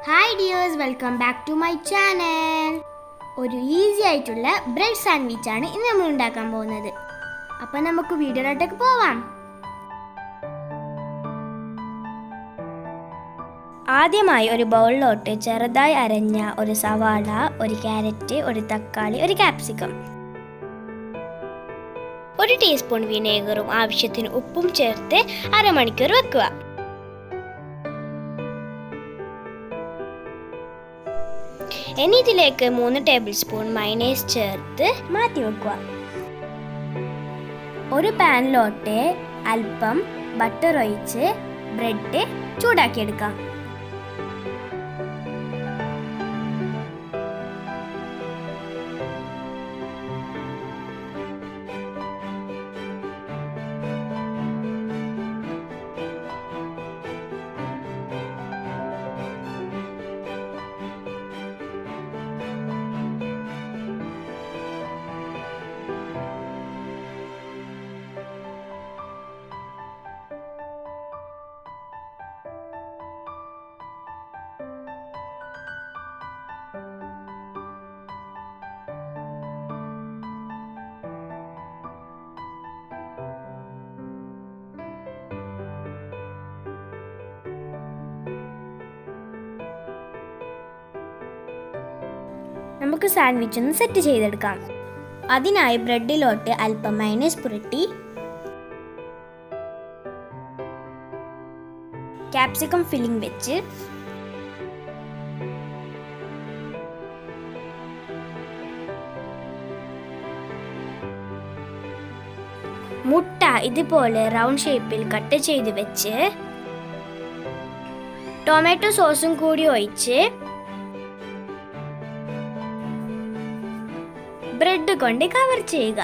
Hi dears, welcome back to my channel. ഒരു easy ആയിട്ടുള്ള bread സാൻഡ്വിച്ചാണ് ഇന്ന് നമ്മൾ ഉണ്ടാക്കാൻ പോകുന്നത്. അപ്പം നമുക്ക് വീഡിയോയിലോട്ടേക്ക് പോവാം. ആദ്യമായി ഒരു ബൗളിലോട്ട് ചെറുതായി അരഞ്ഞ ഒരു സവാള, ഒരു ക്യാരറ്റ്, ഒരു തക്കാളി, ഒരു ക്യാപ്സിക്കം, ഒരു ടീസ്പൂൺ വിനേഗറും ആവശ്യത്തിന് ഉപ്പും ചേർത്ത് അരമണിക്കൂർ വെക്കുക. ഇനി ഇതിലേക്ക് 3 ടേബിൾ സ്പൂൺ മയോണൈസ് ചേർത്ത് മാറ്റി വെക്കുക. ഒരു പാനിലോട്ട് അല്പം ബട്ടർ ഒഴിച്ച് ബ്രെഡ് ചൂടാക്കിയെടുക്കാം. നമുക്ക് സാൻഡ്വിച്ച് ഒന്ന് സെറ്റ് ചെയ്തെടുക്കാം. അതിനായി ബ്രെഡിലോട്ട് അല്പം മയോണൈസ് പുരട്ടി ക്യാപ്സിക്കം ഫില്ലിംഗ് വെച്ച് മുട്ട ഇതുപോലെ റൗണ്ട് ഷേപ്പിൽ കട്ട് ചെയ്ത് വെച്ച് ടൊമാറ്റോ സോസും കൂടി ഒഴിച്ച് ബ്രെഡ് കൊണ്ട് കവർ ചെയ്യുക.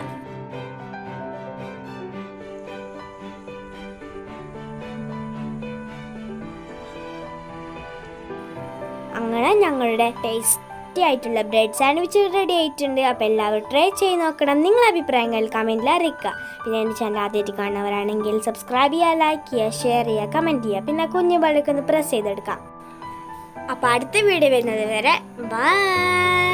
അങ്ങനെ ഞങ്ങളുടെ ടേസ്റ്റി ആയിട്ടുള്ള ബ്രെഡ് സാൻഡ്വിച്ച് റെഡി ആയിട്ടുണ്ട്. അപ്പോൾ എല്ലാവരും ട്രൈ ചെയ്ത് നോക്കണം. നിങ്ങളുടെ അഭിപ്രായങ്ങൾ കമൻറ്റിൽ അറിയിക്കുക. പിന്നെ എൻ്റെ ചാനൽ ആദ്യമായിട്ട് കാണുന്നവരാണെങ്കിൽ സബ്സ്ക്രൈബ് ചെയ്യുക, ലൈക്ക് ചെയ്യുക, ഷെയർ ചെയ്യുക, കമൻറ്റ് ചെയ്യുക. പിന്നെ കുഞ്ഞു ബെല്ലൊക്കെ ഒന്ന് പ്രസ് ചെയ്തെടുക്കാം. അപ്പോൾ അടുത്ത വീഡിയോ വരുന്നത് വരെ ബൈ.